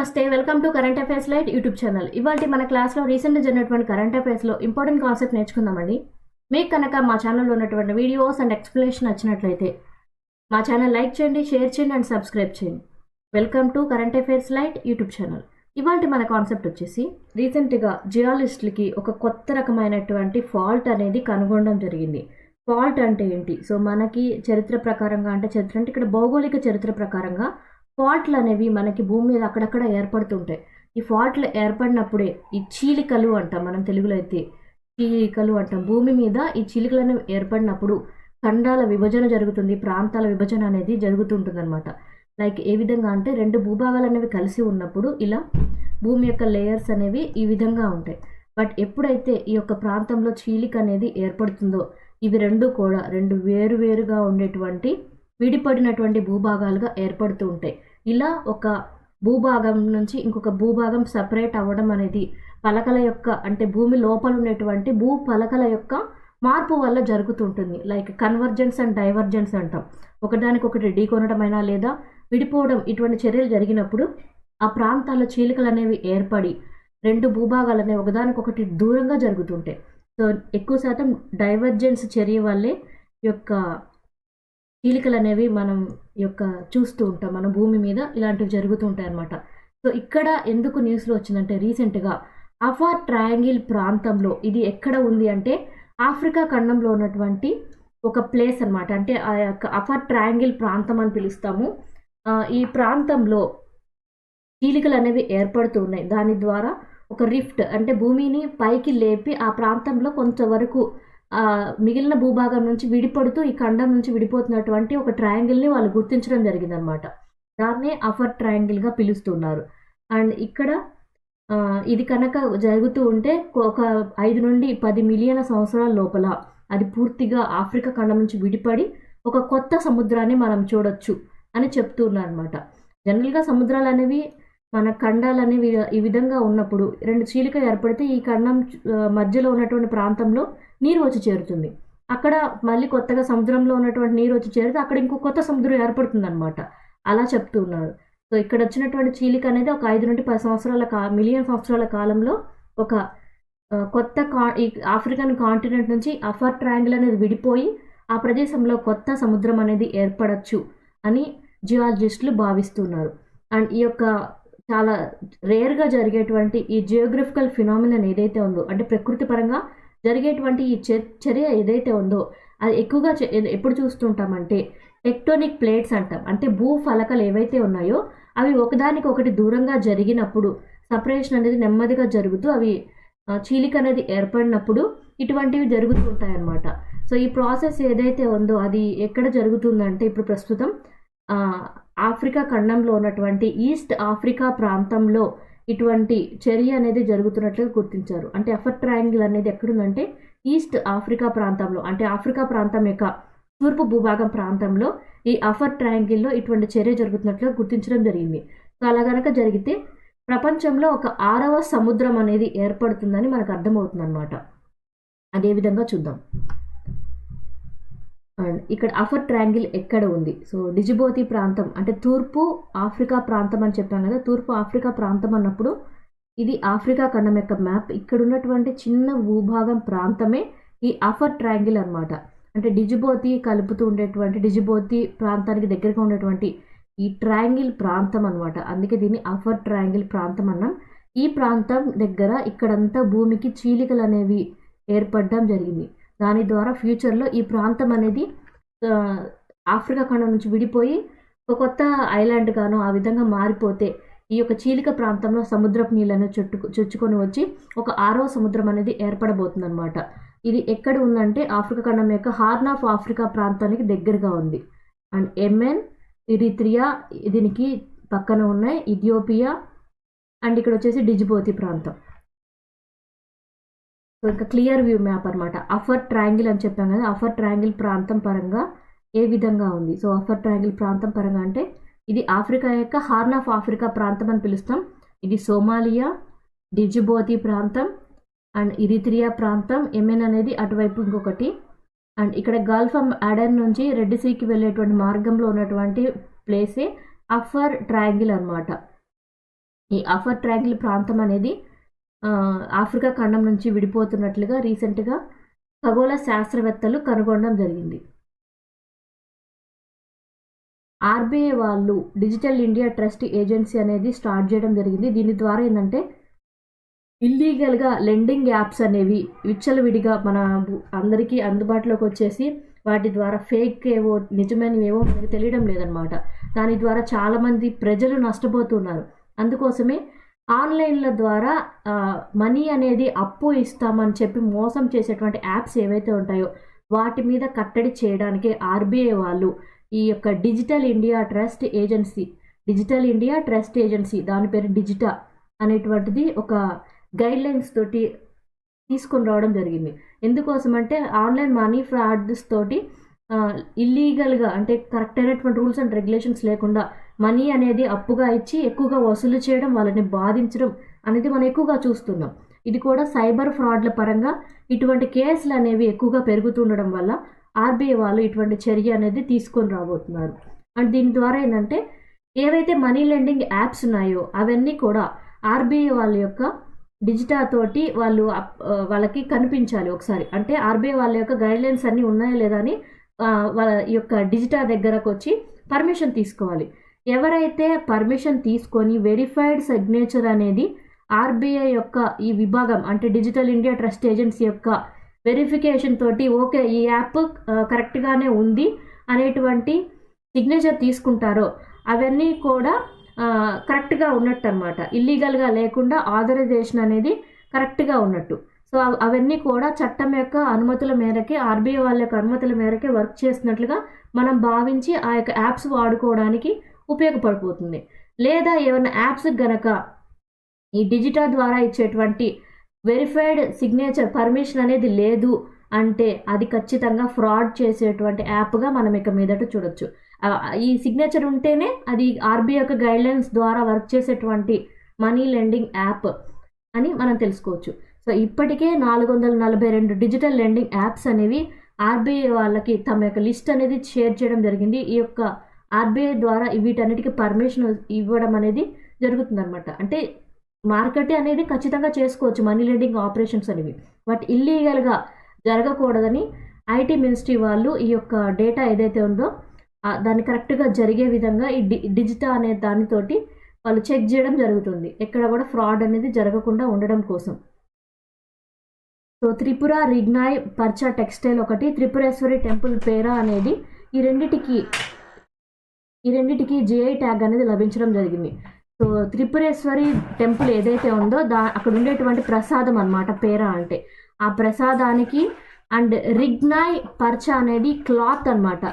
నమస్తే, welcome to current affairs light YouTube channel. ఇవాళ మన క్లాస్లో రీసెంట్గా జరిగినటువంటి కరెంట్ అఫైర్స్లో ఇంపార్టెంట్ కాన్సెప్ట్ నేర్చుకుందామండి. మీకు కనుక మా ఛానల్లో ఉన్నటువంటి వీడియోస్ అండ్ ఎక్స్ప్లెనేషన్ నచ్చినట్లయితే మా ఛానల్ లైక్ చేయండి, షేర్ చేయండి అండ్ సబ్స్క్రైబ్ చేయండి. Welcome to current affairs light YouTube channel. ఇవాళ మన కాన్సెప్ట్ వచ్చేసి రీసెంట్గా జియాలజిస్టులకి ఒక కొత్త రకమైనటువంటి ఫాల్ట్ అనేది కనుగొనడం జరిగింది. ఫాల్ట్ అంటే ఏంటి? సో మనకి చరిత్ర ప్రకారంగా అంటే ఇక్కడ భౌగోళిక చరిత్ర ప్రకారంగా ఫాల్ట్లు అనేవి మనకి భూమి మీద అక్కడక్కడ ఏర్పడుతుంటాయి. ఈ ఫాల్ట్లు ఏర్పడినప్పుడే ఈ చీలికలు అంటాం, మనం తెలుగులో అయితే చీలికలు అంటాం. భూమి మీద ఈ చీలికలు అనేవి ఏర్పడినప్పుడు ఖండాల విభజన జరుగుతుంది, ప్రాంతాల విభజన అనేది జరుగుతుంటుంది అనమాట. లైక్ ఏ విధంగా అంటే రెండు భూభాగాలు అనేవి కలిసి ఉన్నప్పుడు ఇలా భూమి యొక్క లేయర్స్ అనేవి ఈ విధంగా ఉంటాయి. బట్ ఎప్పుడైతే ఈ యొక్క ప్రాంతంలో చీలిక అనేది ఏర్పడుతుందో ఇవి రెండు కూడా రెండు వేరుగా ఉండేటువంటి విడిపడినటువంటి భూభాగాలుగా ఏర్పడుతూ ఉంటాయి. ఇలా ఒక భూభాగం నుంచి ఇంకొక భూభాగం సపరేట్ అవ్వడం అనేది పలకల యొక్క అంటే భూమి లోపల ఉండేటువంటి భూ పలకల యొక్క మార్పు వల్ల జరుగుతుంటుంది. లైక్ కన్వర్జెన్స్ అండ్ డైవర్జెన్స్ అంటాం. ఒకదానికొకటి ఢీకొనడమైనా లేదా విడిపోవడం ఇటువంటి చర్యలు జరిగినప్పుడు ఆ ప్రాంతాల్లో చీలికలు అనేవి ఏర్పడి రెండు భూభాగాలు అనేవి ఒకదానికొకటి దూరంగా జరుగుతుంటాయి. సో ఎక్కువ శాతం డైవర్జెన్స్ చర్య వల్లే యొక్క చీలికలు అనేవి మనం చూస్తూ ఉంటాం. మన భూమి మీద ఇలాంటివి జరుగుతూ ఉంటాయి అన్నమాట. సో ఇక్కడ ఎందుకు న్యూస్లో వచ్చిందంటే రీసెంట్గా అఫర్ ట్రయాంగిల్ ప్రాంతంలో, ఇది ఎక్కడ ఉంది అంటే ఆఫ్రికా ఖండంలో ఉన్నటువంటి ఒక ప్లేస్ అనమాట. అంటే ఆ యొక్క అఫర్ ట్రయాంగిల్ ప్రాంతం అని పిలుస్తాము. ఈ ప్రాంతంలో చీలికలు అనేవి ఏర్పడుతూ ఉన్నాయి. దాని ద్వారా ఒక రిఫ్ట్ అంటే భూమిని పైకి లేపి ఆ ప్రాంతంలో కొంతవరకు మిగిలిన భూభాగం నుంచి విడిపడుతూ ఈ ఖండం నుంచి విడిపోతున్నటువంటి ఒక ట్రయాంగిల్ని వాళ్ళు గుర్తించడం జరిగిందనమాట. దాన్నే అఫర్ ట్రయాంగిల్గా పిలుస్తున్నారు. అండ్ ఇక్కడ ఇది కనుక జరుగుతూ ఉంటే ఒక 5 నుండి 10 మిలియన్ల సంవత్సరాల లోపల అది పూర్తిగా ఆఫ్రికా ఖండం నుంచి విడిపడి ఒక కొత్త సముద్రాన్ని మనం చూడొచ్చు అని చెప్తున్నారు అనమాట. జనరల్గా సముద్రాలు అనేవి మన ఖండాలు అనేవి ఈ విధంగా ఉన్నప్పుడు రెండు చీలిక ఏర్పడితే ఈ ఖండం మధ్యలో ఉన్నటువంటి ప్రాంతంలో నీరు వచ్చి చేరుతుంది. అక్కడ మళ్ళీ కొత్తగా సముద్రంలో ఉన్నటువంటి నీరు వచ్చి చేరితే అక్కడ ఇంకో కొత్త సముద్రం ఏర్పడుతుంది అనమాట. అలా చెప్తూ ఉన్నారు. సో ఇక్కడ వచ్చినటువంటి చీలిక అనేది ఒక 5 నుండి 10 మిలియన్ సంవత్సరాల కాలంలో ఒక కొత్త ఈ ఆఫ్రికన్ కాంటినెంట్ నుంచి అఫర్ ట్రయాంగిల్ అనేది విడిపోయి ఆ ప్రదేశంలో కొత్త సముద్రం అనేది ఏర్పడచ్చు అని జియాలజిస్టులు భావిస్తున్నారు. అండ్ ఈ యొక్క చాలా రేర్గా జరిగేటువంటి ఈ జియోగ్రఫికల్ ఫినామినన్ ఏదైతే ఉందో అంటే ప్రకృతి పరంగా జరిగేటువంటి ఈ చర్య ఏదైతే ఉందో అది ఎక్కువగా ఎప్పుడు చూస్తుంటామంటే టెక్టోనిక్ ప్లేట్స్ అంటాం. అంటే భూ ఫలకలు ఏవైతే ఉన్నాయో అవి ఒకదానికొకటి దూరంగా జరిగినప్పుడు సపరేషన్ అనేది నెమ్మదిగా జరుగుతూ అవి చీలిక అనేది ఏర్పడినప్పుడు ఇటువంటివి జరుగుతూ ఉంటాయి అన్నమాట. సో ఈ ప్రాసెస్ ఏదైతే ఉందో అది ఎక్కడ జరుగుతుందంటే ఇప్పుడు ప్రస్తుతం ఆఫ్రికా ఖండంలో ఉన్నటువంటి ఈస్ట్ ఆఫ్రికా ప్రాంతంలో ఇటువంటి చర్య అనేది జరుగుతున్నట్లుగా గుర్తించారు. అంటే అఫర్ ట్రయాంగిల్ అనేది ఎక్కడుందంటే ఈస్ట్ ఆఫ్రికా ప్రాంతంలో అంటే ఆఫ్రికా ప్రాంతం యొక్క తూర్పు భూభాగం ప్రాంతంలో ఈ అఫర్ ట్రయాంగిల్లో ఇటువంటి చర్య జరుగుతున్నట్లుగా గుర్తించడం జరిగింది. సో అలా కనుక జరిగితే ప్రపంచంలో ఒక 6వ సముద్రం అనేది ఏర్పడుతుందని మనకు అర్థమవుతుంది అనమాట. అదేవిధంగా చూద్దాం. అండ్ ఇక్కడ అఫర్ ట్రయాంగిల్ ఎక్కడ ఉంది? సో డిజిబోతి ప్రాంతం అంటే తూర్పు ఆఫ్రికా ప్రాంతం అని చెప్పాను కదా. తూర్పు ఆఫ్రికా ప్రాంతం అన్నప్పుడు ఇది ఆఫ్రికా ఖండం యొక్క మ్యాప్. ఇక్కడ ఉన్నటువంటి చిన్న భూభాగం ప్రాంతమే ఈ అఫర్ ట్రయాంగిల్ అనమాట. అంటే డిజిబోతి కలుపుతూ ఉండేటువంటి డిజిబోతి ప్రాంతానికి దగ్గరగా ఉండేటువంటి ఈ ట్రయాంగిల్ ప్రాంతం అనమాట. అందుకే దీన్ని అఫర్ ట్రయాంగిల్ ప్రాంతం అన్నాం. ఈ ప్రాంతం దగ్గర ఇక్కడంతా భూమికి చీలికలు అనేవి ఏర్పడడం జరిగింది. దాని ద్వారా ఫ్యూచర్లో ఈ ప్రాంతం అనేది ఆఫ్రికా ఖండం నుంచి విడిపోయి ఒక కొత్త ఐలాండ్ గాను ఆ విధంగా మారిపోతే ఈ యొక్క చీలిక ప్రాంతంలో సముద్రపు నీళ్ళను చొచ్చుకొని వచ్చి ఒక 6వ సముద్రం అనేది ఏర్పడబోతుంది అనమాట. ఇది ఎక్కడ ఉందంటే ఆఫ్రికా ఖండం యొక్క హార్న్ ఆఫ్ ఆఫ్రికా ప్రాంతానికి దగ్గరగా ఉంది. అండ్ యెమెన్, ఎరిత్రియా దీనికి పక్కన ఉన్నాయి, ఇథియోపియా అండ్ ఇక్కడ వచ్చేసి డిజిబోతి ప్రాంతం. సో ఇంకా క్లియర్ వ్యూ మ్యాప్ అనమాట. అఫర్ ట్రయాంగిల్ అని చెప్పాం కదా, అఫర్ ట్రయాంగిల్ ప్రాంతం పరంగా ఏ విధంగా ఉంది? సో అఫర్ ట్రయాంగిల్ ప్రాంతం పరంగా అంటే ఇది ఆఫ్రికా యొక్క హార్న్ ఆఫ్ ఆఫ్రికా ప్రాంతం అని పిలుస్తాం. ఇది సోమాలియా, డిజిబోతి ప్రాంతం అండ్ ఇరిత్రియా ప్రాంతం, యెమెన్ అనేది అటువైపు ఇంకొకటి. అండ్ ఇక్కడ గల్ఫ్ ఆఫ్ అడెన్ నుంచి రెడ్ సీకి వెళ్ళేటువంటి మార్గంలో ఉన్నటువంటి ప్లేసే అఫర్ ట్రయాంగిల్ అనమాట. ఈ అఫర్ ట్రయాంగిల్ ప్రాంతం అనేది ఆఫ్రికా ఖండం నుంచి విడిపోతున్నట్లుగా రీసెంట్గా ఖగోళ శాస్త్రవేత్తలు కనుగొనడం జరిగింది. ఆర్బీఐ వాళ్ళు డిజిటల్ ఇండియా ట్రస్ట్ ఏజెన్సీ అనేది స్టార్ట్ చేయడం జరిగింది. దీని ద్వారా ఏంటంటే ఇల్లీగల్గా లెండింగ్ యాప్స్ అనేవి విచ్చలవిడిగా మన అందరికీ అందుబాటులోకి వచ్చేసి వాటి ద్వారా ఫేక్ ఏవో నిజమైనవి ఏవో మనకి తెలియడం లేదనమాట. దాని ద్వారా చాలామంది ప్రజలు నష్టపోతున్నారు. అందుకోసమే ఆన్లైన్ల ద్వారా మనీ అనేది అప్పు ఇస్తామని చెప్పి మోసం చేసేటువంటి యాప్స్ ఏవైతే ఉంటాయో వాటి మీద కట్టడి చేయడానికి ఆర్బీఐ వాళ్ళు ఈ యొక్క డిజిటల్ ఇండియా ట్రస్ట్ ఏజెన్సీ దాని పేరు డిజిటా అనేటువంటిది ఒక గైడ్లైన్స్ తోటి తీసుకొని రావడం జరిగింది. ఎందుకోసం అంటే ఆన్లైన్ మనీ ఫ్రాడ్స్ తోటి ఇల్లీగల్గా అంటే కరెక్ట్ అయినటువంటి రూల్స్ అండ్ రెగ్యులేషన్స్ లేకుండా మనీ అనేది అప్పుగా ఇచ్చి ఎక్కువగా వసూలు చేయడం, వాళ్ళని బాధించడం అనేది మనం ఎక్కువగా చూస్తున్నాం. ఇది కూడా సైబర్ ఫ్రాడ్ల పరంగా ఇటువంటి కేసులు అనేవి ఎక్కువగా పెరుగుతుండడం వల్ల ఆర్బీఐ వాళ్ళు ఇటువంటి చర్య అనేది తీసుకొని రాబోతున్నారు. అండ్ దీని ద్వారా ఏంటంటే ఏవైతే మనీ లెండింగ్ యాప్స్ ఉన్నాయో అవన్నీ కూడా ఆర్బీఐ వాళ్ళ యొక్క డిజిటా తోటి వాళ్ళకి కనిపించాలి ఒకసారి. అంటే ఆర్బీఐ వాళ్ళ యొక్క గైడ్లైన్స్ అన్నీ ఉన్నాయా లేదా అని వాళ్ళ యొక్క డిజిటా దగ్గరకు వచ్చి పర్మిషన్ తీసుకోవాలి. ఎవరైతే పర్మిషన్ తీసుకొని వెరిఫైడ్ సిగ్నేచర్ అనేది ఆర్బీఐ యొక్క ఈ విభాగం అంటే డిజిటల్ ఇండియా ట్రస్ట్ ఏజెన్సీ యొక్క వెరిఫికేషన్ తోటి ఓకే ఈ యాప్ కరెక్ట్గానే ఉంది అనేటువంటి సిగ్నేచర్ తీసుకుంటారో అవన్నీ కూడా కరెక్ట్గా ఉన్నట్టు అనమాట. ఇల్లీగల్గా లేకుండా ఆథరైజేషన్ అనేది కరెక్ట్గా ఉన్నట్టు. సో అవన్నీ కూడా చట్టం యొక్క అనుమతుల మేరకే ఆర్బీఐ వాళ్ళ యొక్క అనుమతుల మేరకే వర్క్ చేస్తున్నట్లుగా మనం భావించి ఆ యొక్క యాప్స్ వాడుకోవడానికి ఉపయోగపడిపోతుంది. లేదా ఏమైనా యాప్స్ గనక ఈ డిజిటల్ ద్వారా ఇచ్చేటువంటి వెరిఫైడ్ సిగ్నేచర్ పర్మిషన్ అనేది లేదు అంటే అది ఖచ్చితంగా ఫ్రాడ్ చేసేటువంటి యాప్గా మనం ఇక మీదట చూడొచ్చు. ఈ సిగ్నేచర్ ఉంటేనే అది ఆర్బీఐ యొక్క గైడ్లైన్స్ ద్వారా వర్క్ చేసేటువంటి మనీ లెండింగ్ యాప్ అని మనం తెలుసుకోవచ్చు. సో ఇప్పటికే 442 డిజిటల్ లెండింగ్ యాప్స్ అనేవి ఆర్బీఐ వాళ్ళకి తమ యొక్క లిస్ట్ అనేది షేర్ చేయడం జరిగింది. ఈ యొక్క ఆర్బీఐ ద్వారా వీటన్నిటికీ పర్మిషన్ ఇవ్వడం అనేది జరుగుతుందన్నమాట. అంటే మార్కెట్ అనేది ఖచ్చితంగా చేసుకోవచ్చు మనీ లెండింగ్ ఆపరేషన్స్ అనేవి, బట్ ఇల్లీగల్గా జరగకూడదని ఐటీ మినిస్ట్రీ వాళ్ళు ఈ యొక్క డేటా ఏదైతే ఉందో దాన్ని కరెక్ట్గా జరిగే విధంగా ఈ డిజిటా అనే దానితోటి వాళ్ళు చెక్ చేయడం జరుగుతుంది, ఎక్కడ కూడా ఫ్రాడ్ అనేది జరగకుండా ఉండడం కోసం. సో త్రిపుర రిగ్నాయ్ పర్చా టెక్స్టైల్ ఒకటి, త్రిపురేశ్వరి టెంపుల్ పేరా అనేది ఈ రెండిటికి జిఐ ట్యాగ్ అనేది లభించడం జరిగింది. సో త్రిపురేశ్వరి టెంపుల్ ఏదైతే ఉందో అక్కడ ఉండేటువంటి ప్రసాదం అన్నమాట పేరా అంటే, ఆ ప్రసాదానికి అండ్ రిగ్నాయ్ పర్చా అనేది క్లాత్ అన్నమాట,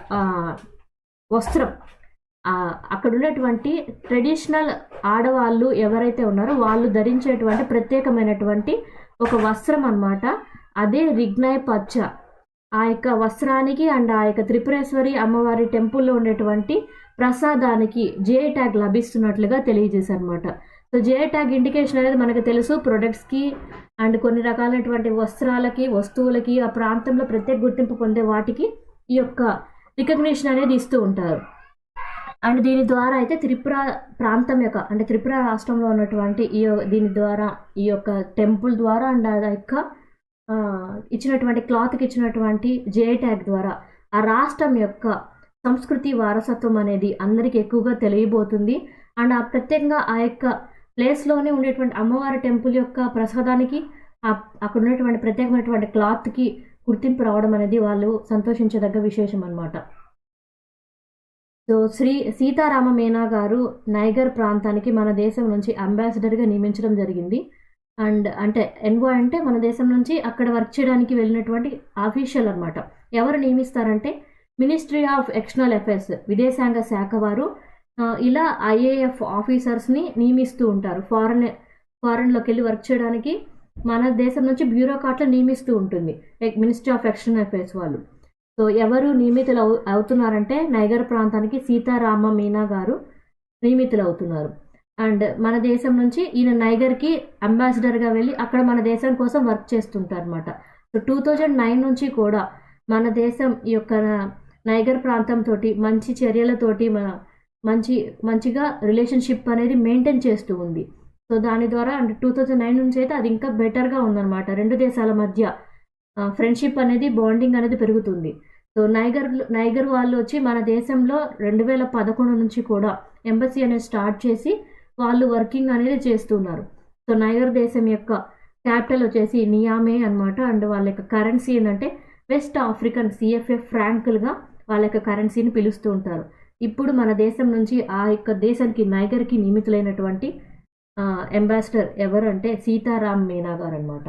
వస్త్రం. అక్కడ ఉన్నటువంటి ట్రెడిషనల్ ఆడవాళ్ళు ఎవరైతే ఉన్నారో వాళ్ళు ధరించేటువంటి ప్రత్యేకమైనటువంటి ఒక వస్త్రం అన్నమాట, అదే రిగ్నాయ్ పర్చా. ఆ యొక్క వస్త్రానికి అండ్ ఆ యొక్క త్రిపురేశ్వరి అమ్మవారి టెంపుల్లో ఉండేటువంటి ప్రసాదానికి జిఐ ట్యాగ్ లభిస్తున్నట్లుగా తెలియజేశారనమాట. సో జిఐ ట్యాగ్ ఇండికేషన్ అనేది మనకు తెలుసు, ప్రొడక్ట్స్కి అండ్ కొన్ని రకాలైనటువంటి వస్త్రాలకి వస్తువులకి ఆ ప్రాంతంలో ప్రత్యేక గుర్తింపు పొందే వాటికి ఈ యొక్క రికగ్నిషన్ అనేది ఇస్తూ ఉంటారు. అండ్ దీని ద్వారా అయితే త్రిపుర ప్రాంతం యొక్క అంటే త్రిపుర రాష్ట్రంలో ఉన్నటువంటి దీని ద్వారా ఈ యొక్క టెంపుల్ ద్వారా అండ్ ఆ యొక్క ఇచ్చినటువంటి క్లాత్కి ఇచ్చినటువంటి జిఐ ట్యాగ్ ద్వారా ఆ రాష్ట్రం యొక్క సంస్కృతి వారసత్వం అనేది అందరికీ ఎక్కువగా తెలియబోతుంది. అండ్ ఆ ప్రత్యేకంగా ఆ యొక్క ప్లేస్లోనే ఉండేటువంటి అమ్మవారి టెంపుల్ యొక్క ప్రసాదానికి అక్కడ ఉన్నటువంటి ప్రత్యేకమైనటువంటి క్లాత్కి గుర్తింపు రావడం అనేది వాళ్ళు సంతోషించదగ్గ విశేషం అన్నమాట. సో సీతారామ మీనా గారు నైగర్ ప్రాంతానికి మన దేశం నుంచి అంబాసిడర్గా నియమించడం జరిగింది. అండ్ అంటే ఎన్వాయ్ అంటే మన దేశం నుంచి అక్కడ వర్క్ చేయడానికి వెళ్ళినటువంటి ఆఫీషియల్ అనమాట. ఎవరు నియమిస్తారంటే మినిస్ట్రీ ఆఫ్ ఎక్స్టర్నల్ అఫైర్స్, విదేశాంగ శాఖ వారు ఇలా ఐఏఎఫ్ ఆఫీసర్స్ని నియమిస్తూ ఉంటారు. ఫారెన్లోకి వెళ్ళి వర్క్ చేయడానికి మన దేశం నుంచి బ్యూరోక్రాట్లు నియమిస్తూ ఉంటుంది మినిస్ట్రీ ఆఫ్ ఎక్స్టర్నల్ అఫైర్స్ వాళ్ళు. సో ఎవరు నియమితులు అవుతున్నారంటే నైగర్ ప్రాంతానికి సీతారామ మీనా గారు నియమితులు అవుతున్నారు. అండ్ మన దేశం నుంచి ఈయన నైగర్కి అంబాసిడర్గా వెళ్ళి అక్కడ మన దేశం కోసం వర్క్ చేస్తుంటారు అనమాట. సో 2009 నుంచి కూడా మన దేశం ఈ యొక్క నైగర్ ప్రాంతంతో మంచి చర్యలతోటి మంచిగా రిలేషన్షిప్ అనేది మెయింటైన్ చేస్తూ ఉంది. సో దాని ద్వారా అంటే 2009 నుంచి అయితే అది ఇంకా బెటర్గా ఉందన్నమాట. రెండు దేశాల మధ్య ఫ్రెండ్షిప్ అనేది, బాండింగ్ అనేది పెరుగుతుంది. సో నైగర్ వాళ్ళు వచ్చి మన దేశంలో 2011 నుంచి కూడా ఎంబసీ అనేది స్టార్ట్ చేసి వాళ్ళు వర్కింగ్ అనేది చేస్తున్నారు. సో నైగర్ దేశం యొక్క క్యాపిటల్ వచ్చేసి నియామే అనమాట. అండ్ వాళ్ళ యొక్క కరెన్సీ ఏంటంటే వెస్ట్ ఆఫ్రికన్ CFA ఫ్రాంకులుగా వాళ్ళ యొక్క కరెన్సీని పిలుస్తూ ఉంటారు. ఇప్పుడు మన దేశం నుంచి ఆ యొక్క దేశానికి నైగర్కి నియమితులైనటువంటి అంబాసిడర్ ఎవరంటే సీతారాం మీనా గారు అనమాట.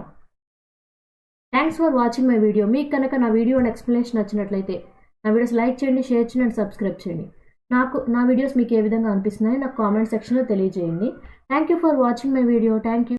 Thanks for watching my video. మీకు కనుక నా వీడియో అండ్ ఎక్స్ప్లెనేషన్ నచ్చినట్లయితే నా వీడియోస్ లైక్ చేయండి, షేర్ చేయండి అండ్ సబ్స్క్రైబ్ చేయండి. నా వీడియోస్ మీకు ఏ విధంగా అనిపిస్తున్నాయో నాకు కామెంట్ సెక్షన్లో తెలియజేయండి. Thank you for watching my video. Thank you.